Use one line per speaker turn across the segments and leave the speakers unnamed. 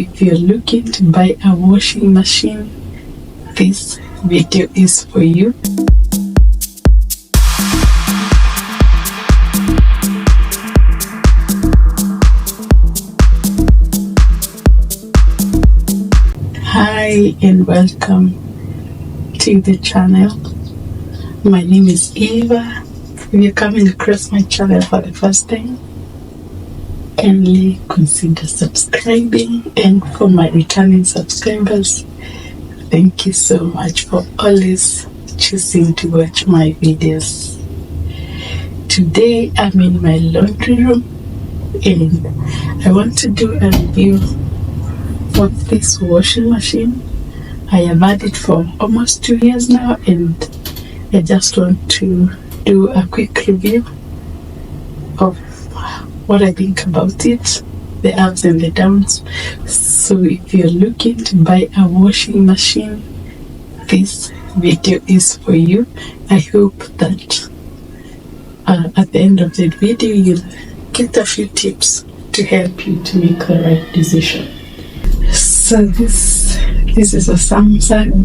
If you're looking to buy a washing machine, this video is for you. Hi and welcome to the channel. My name is Eva. If you're coming across my channel for the first time, kindly consider subscribing, and for my returning subscribers, thank you so much for always choosing to watch my videos. Today I'm in my laundry room and I want to do a review of this washing machine. I have had it for almost 2 years now and I just want to do a quick review of what I think about it, the ups and the downs. So if you're looking to buy a washing machine, this video is for you. I hope that at the end of the video you'll get a few tips to help you to make the right decision. So this is a Samsung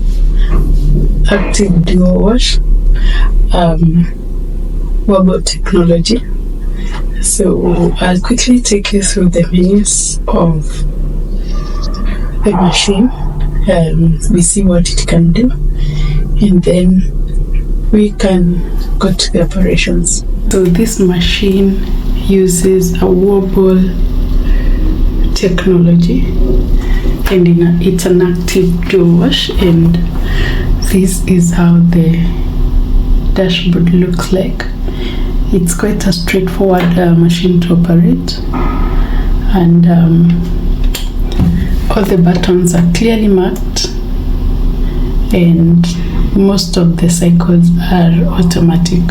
Active Duo Wash Wobble technology. So I'll quickly take you through the menus of the machine. We see what it can do, and then we can go to the operations. So this machine uses a wobble technology, and it's an active duo wash, and this is how the dashboard looks like. It's quite a straightforward machine to operate, and all the buttons are clearly marked, and most of the cycles are automatic.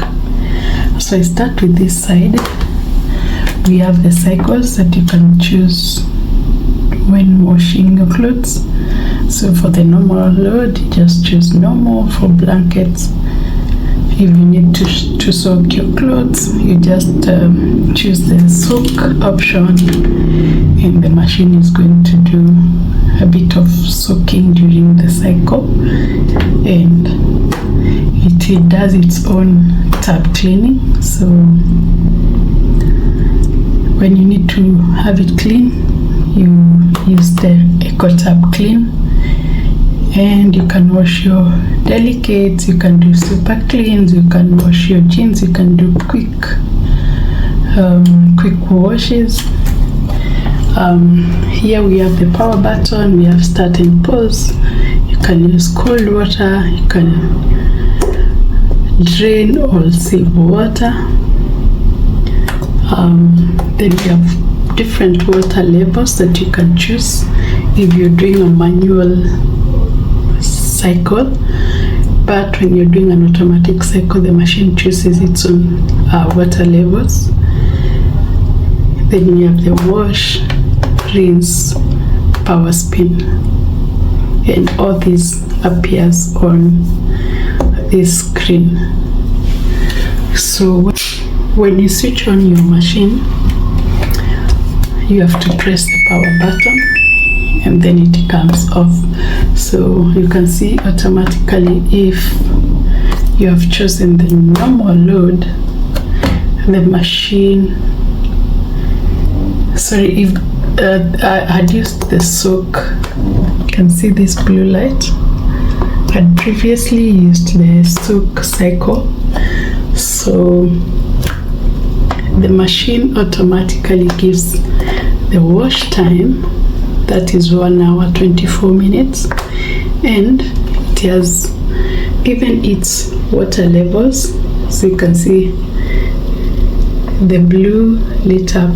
So I start with this side. We have the cycles that you can choose when washing your clothes. So for the normal load, you just choose normal. For blankets, if you need to soak your clothes, you just choose the soak option, and the machine is going to do a bit of soaking during the cycle, and it does its own tab cleaning. So when you need to have it clean, you use the Eco Tab Clean, and you can wash your delicates, you can do super cleans, you can wash your jeans, you can do quick washes. Here we have the power button, we have start and pause. You can use cold water, you can drain or save water. Then we have different water levels that you can choose if you're doing a manual cycle, but when you're doing an automatic cycle, the machine chooses its own water levels. Then we have the wash, rinse, power spin, and all this appears on this screen. So when you switch on your machine, you have to press the power button and then it comes off. So you can see automatically if you have chosen the normal load, the machine, if I had used the soak, you can see this blue light. I had previously used the soak cycle, so the machine automatically gives the wash time, that is 1 hour 24 minutes, and it has given its water levels. So you can see the blue lit up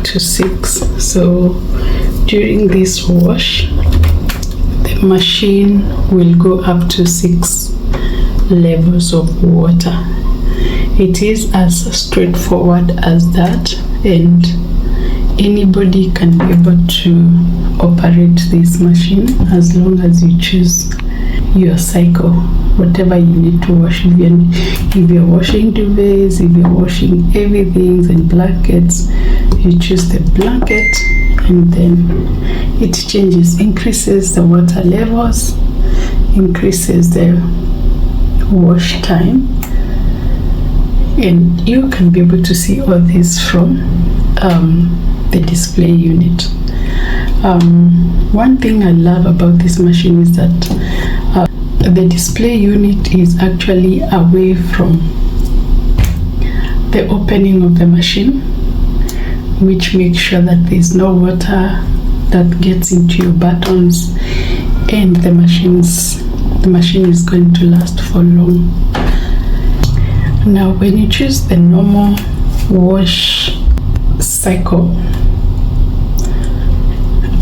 to 6. So during this wash, the machine will go up to 6 levels of water. It is as straightforward as that, and anybody can be able to operate this machine as long as you choose your cycle, whatever you need to wash. If you're washing duvets, if you're washing everything and blankets, you choose the blanket and then it changes, increases the water levels, increases the wash time, and you can be able to see all this from the display unit. One thing I love about this machine is that the display unit is actually away from the opening of the machine, which makes sure that there's no water that gets into your buttons, and the machine is going to last for long. Now when you choose the normal wash cycle,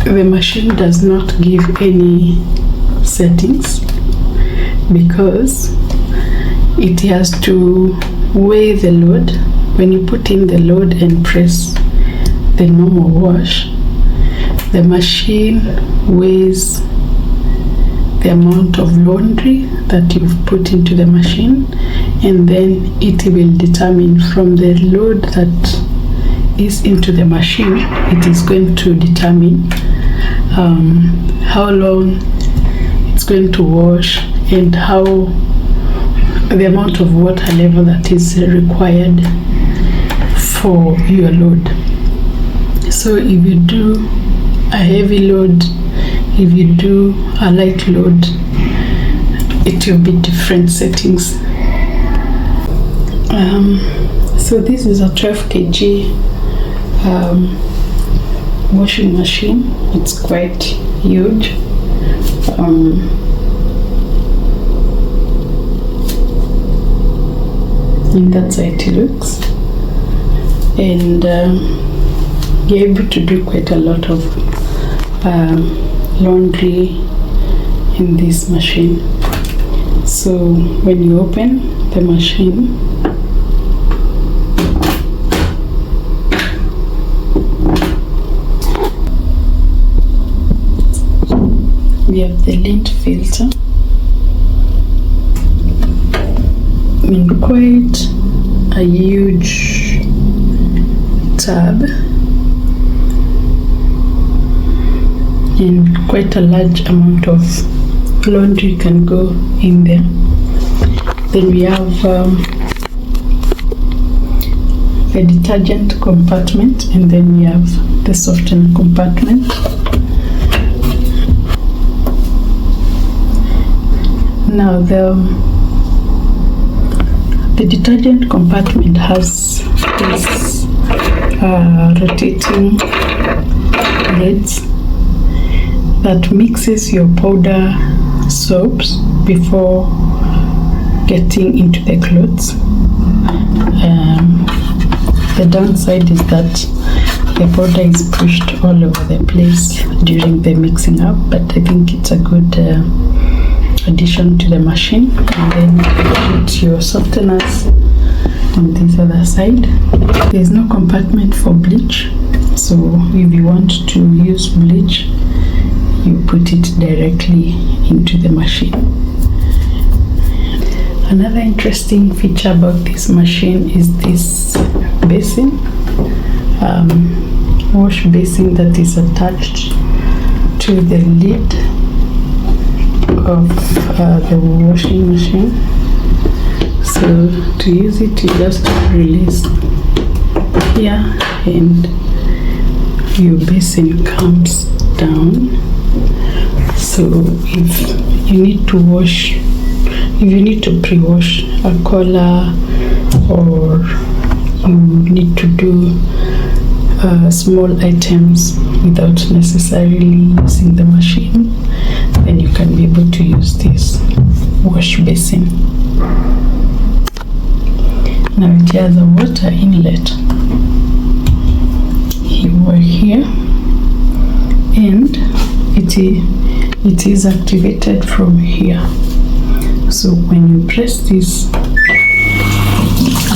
the machine does not give any settings because it has to weigh the load. When you put in the load and press the normal wash, the machine weighs the amount of laundry that you've put into the machine, and then it will determine from the load that is into the machine, it is going to determine how long it's going to wash and how the amount of water level that is required for your load. So if you do a heavy load, if you do a light load, it will be different settings. So this is a 12 kg washing machine. It's quite huge. And that's how it looks, and you're able to do quite a lot of laundry in this machine. So when you open the machine, we have the lint filter in quite a huge tub, and quite a large amount of laundry can go in there. Then we have a detergent compartment, and then we have the softener compartment. Now the detergent compartment has this rotating lids that mixes your powder soaps before getting into the clothes. The downside is that the powder is pushed all over the place during the mixing up, but I think it's a good addition to the machine. And then you put your softeners on this other side. There's no compartment for bleach, so if you want to use bleach, you put it directly into the machine. Another interesting feature about this machine is this basin, wash basin that is attached to the lid of the washing machine. So to use it, you just release here and your basin comes down. So if you need to wash, if you need to pre-wash a collar, or you need to do small items without necessarily using the machine, then you can be able to use this wash basin. Now it has a water inlet over here, and it is activated from here. So when you press this,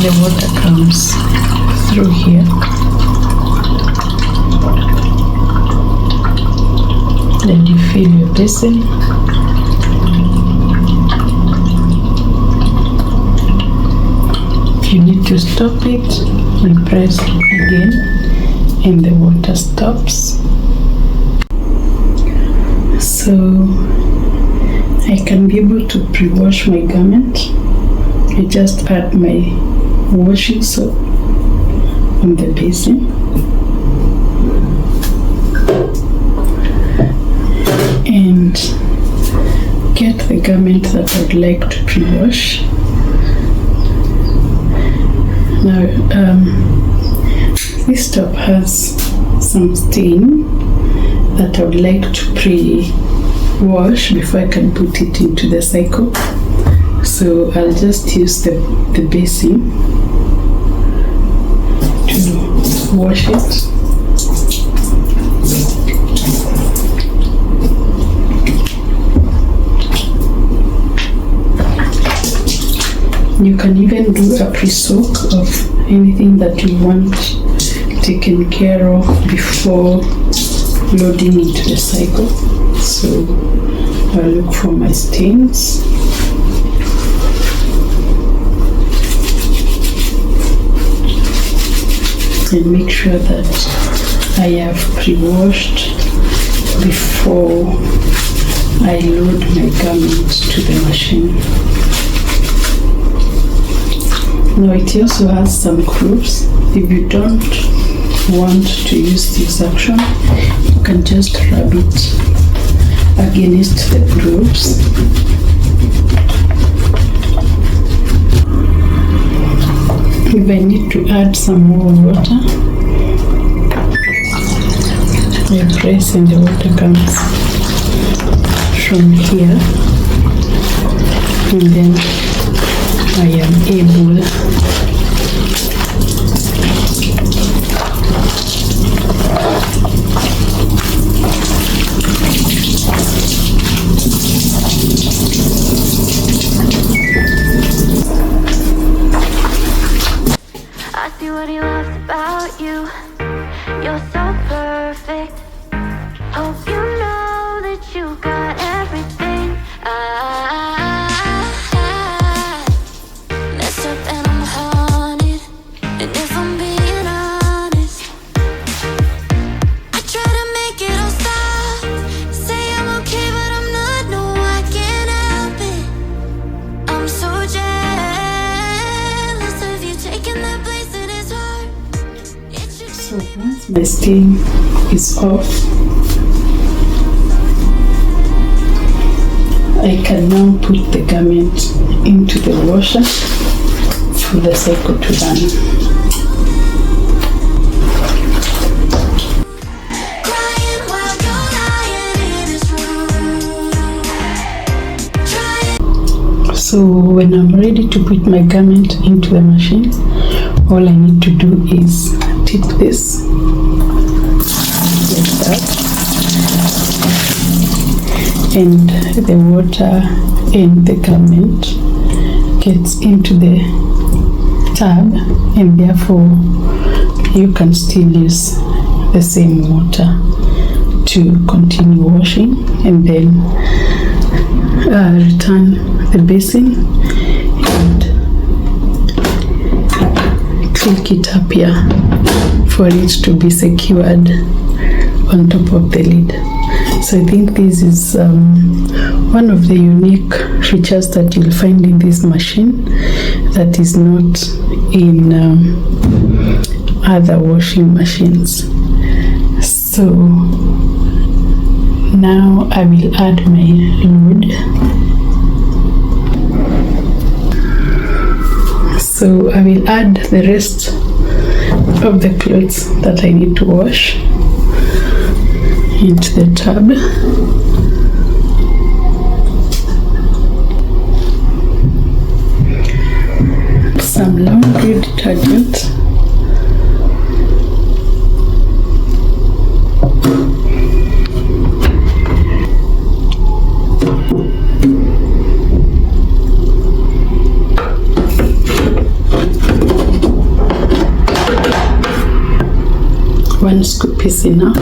the water comes through here. Then you fill your basin. If you need to stop it, you press again and the water stops. So I can be able to pre-wash my garment. I just add my washing soap on the basin and get the garment that I'd like to pre-wash. Now this top has some stain that I would like to pre-wash before I can put it into the cycle. So I'll just use the basin to wash it. You can even do a pre-soak of anything that you want taken care of before loading into the cycle. So I'll look for my stains. And make sure that I have pre-washed before I load my garment to the machine. Now it also has some grooves. If you don't want to use this action, you can just rub it against the grooves. If I need to add some more water, I press and the water comes from here, and then I am able
I see what he loves about you. You're so perfect. Hope you know that you got everything. Messed up and I'm haunted. And if I'm being honest, I try to make it all stop. Say I'm okay, but I'm not. No, I can't help it. I'm so jealous of you taking that place in his heart.
So once my stain is off, I can now put the garment into the washer for the cycle to run.
Crying while you're lying in his room.
So when I'm ready to put my garment into the machine, all I need to do is tip this like that, and the water and the garment gets into the tub, and therefore you can still use the same water to continue washing, and then return the basin and click it up here for it to be secured on top of the lid. So I think this is one of the unique features that you'll find in this machine that is not in other washing machines. So now I will add my load. So I will add the rest of the clothes that I need to wash into the tub. Some laundry detergent. One scoop is enough.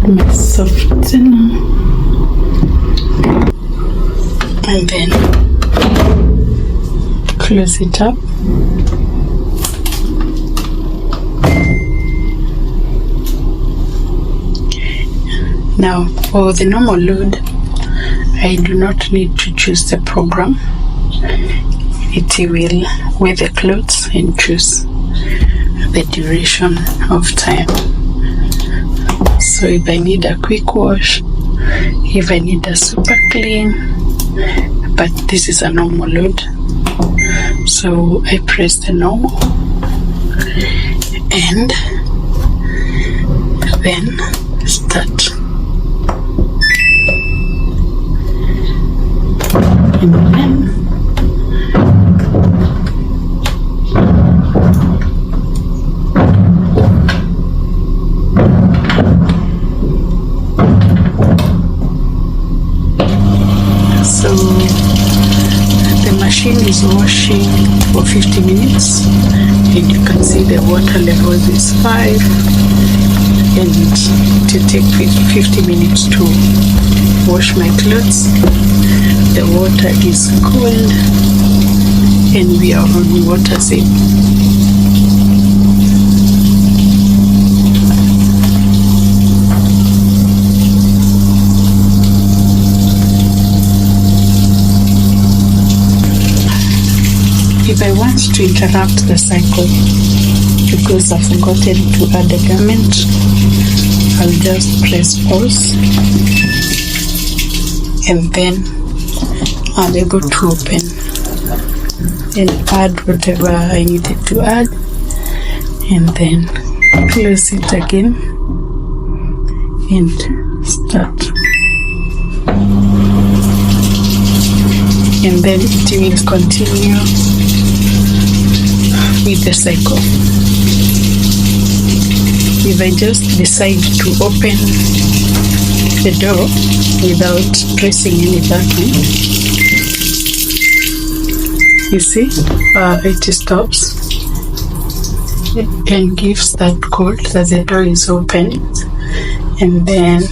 My softener, and then close it up. Now, for the normal load, I do not need to choose the program. It will weigh the clothes and choose the duration of time. So if I need a quick wash, if I need a super clean, but this is a normal load, so I press the normal and then start. And then so the machine is washing for 50 minutes and you can see the water level is 5 and to take 50 minutes to wash my clothes. The water is cold and we are on water save. If I want to interrupt the cycle because I've forgotten to add a garment, I'll just press pause and then I'm able to open and add whatever I needed to add and then close it again and start. And then it will continue with the cycle. If I just decide to open the door without pressing any button, you see, it stops and gives that code that the door is open. And then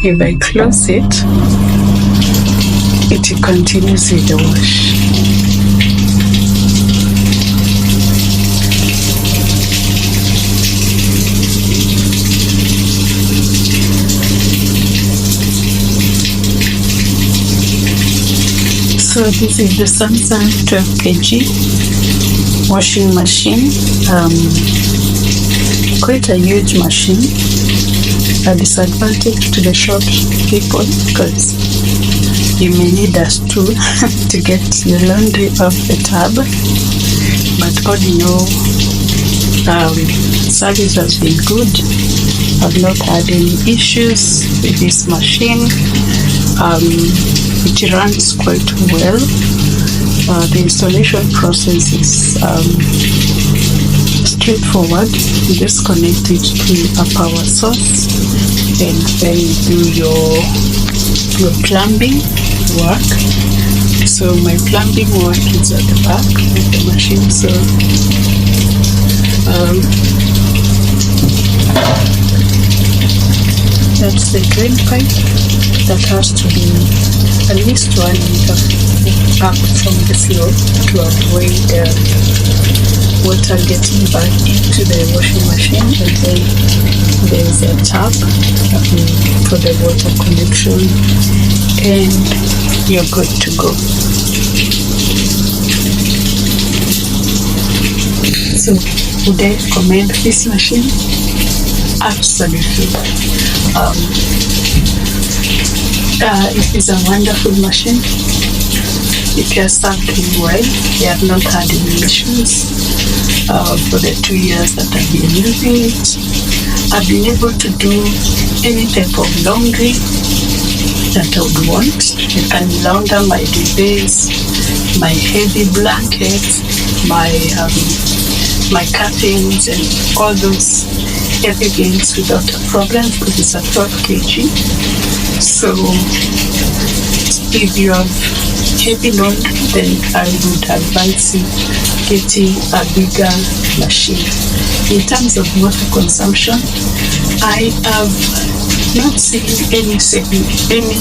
if I close it, it continues with the wash. So this is the Samsung 12 kg washing machine. Quite a huge machine. A disadvantage to the short people because you may need a stool to get your laundry off the tub. But all in all, service has been good. I've not had any issues with this machine. It runs quite well. The installation process is straightforward. You just connect it to a power source and then you do your plumbing work. So my plumbing work is at the back of the machine. So that's the drain pipe that has to be at least 1 meter up from the floor to avoid water getting back into the washing machine. And then there's a tap for the water connection and you're good to go. So would I recommend this machine? Absolutely. It is a wonderful machine. It has served me well. I have not had any issues for the 2 years that I've been using it. I've been able to do any type of laundry that I would want. I can launder my duvets, my heavy blankets, my curtains and all those heavy things without a problem because it's a 12 kg. So if you have heavy load, then I would advise you getting a bigger machine. In terms of water consumption, I have not seen any significant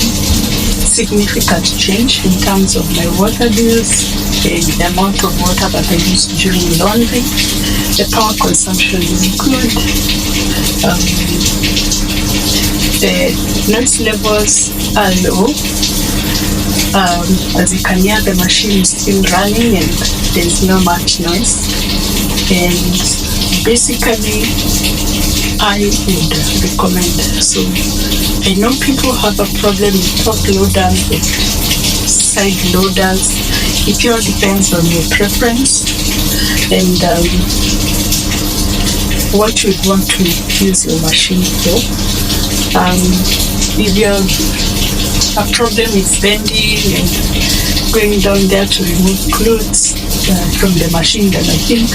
change in terms of my water bills and the amount of water that I use during laundry. The power consumption is good. The noise levels are low. As you can hear, the machine is still running and there's no much noise. And basically, I would recommend. So I know people have a problem with top loaders, with side loaders. It all depends on your preference and what you'd want to use your machine for. If you have a problem with bending and going down there to remove clothes from the machine, then I think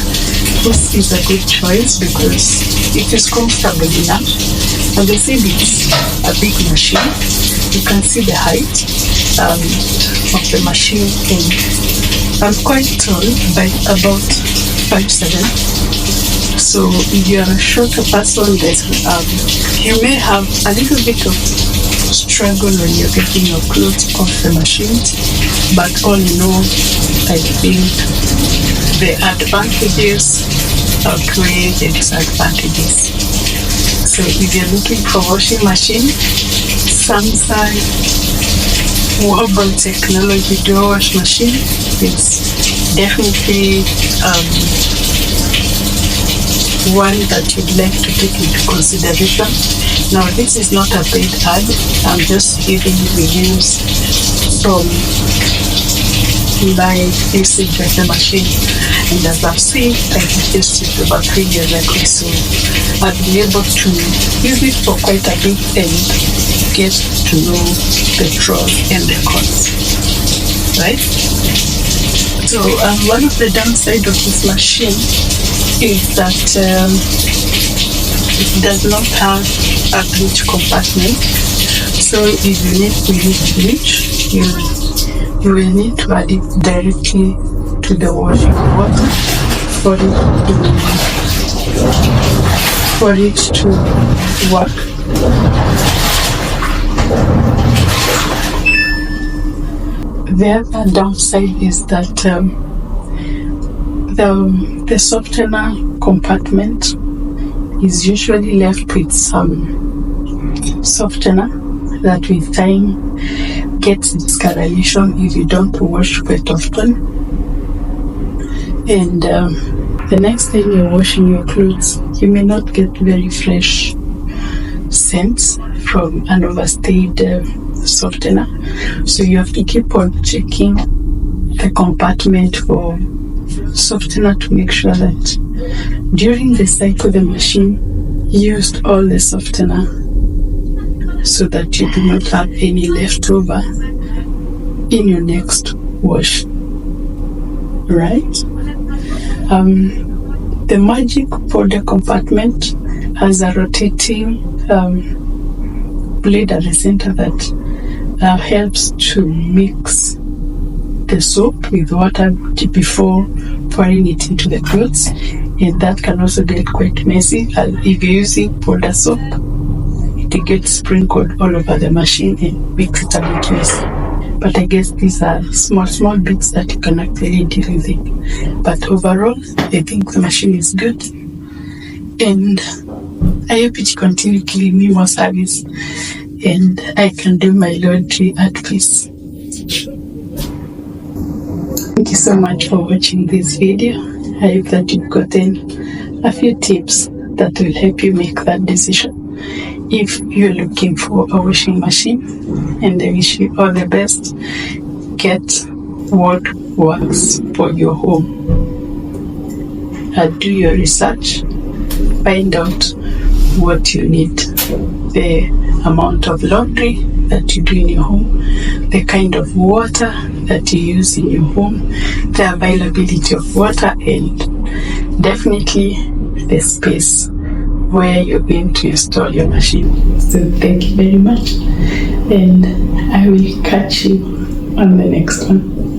this is a good choice because it is comfortable enough. And they say it's a big machine. You can see the height of the machine. And I'm quite tall, by about 5'7". So if you are a shorter person, you may have a little bit of struggle when you're getting your clothes off the machine. But all in all, I think the advantages outweigh the disadvantages. So if you're looking for washing machine, Samsung Wobble Technology Dual Wash Machine is definitely one that you'd like to take into consideration. Now, this is not a paid ad. I'm just giving reviews from my usage of the machine. And as I've seen, I used it about 3 years ago. So I've been able to use it for quite a bit and get to know the pros and the cons. Right? So one of the downsides of this machine is that it does not have a bleach compartment. So if you need to use bleach, you will need to add it directly to the washing water for it to work. The other downside is that the softener compartment is usually left with some softener that with time gets discoloration if you don't wash quite often. And the next time you're washing your clothes, you may not get very fresh scents from an overstayed softener. So you have to keep on checking the compartment for softener to make sure that during the cycle the machine used all the softener so that you do not have any leftover in your next wash. Right? The magic powder compartment has a rotating blade at the center that helps to mix the soap with water before pouring it into the clothes, and that can also get quite messy. If you're using powder soap, it gets sprinkled all over the machine and makes it a bit messy. But I guess these are small bits that you can actually deal with it. But overall, I think the machine is good, and I hope it continue giving me more service and I can do my laundry at peace. Thank you so much for watching this video. I hope that you've gotten a few tips that will help you make that decision if you're looking for a washing machine. And I wish you all the best. Get what works for your home. Do your research. Find out what you need. The amount of laundry that you do in your home, the kind of water that you use in your home, the availability of water, and definitely the space where you're going to install your machine. So thank you very much, and I will catch you on the next one.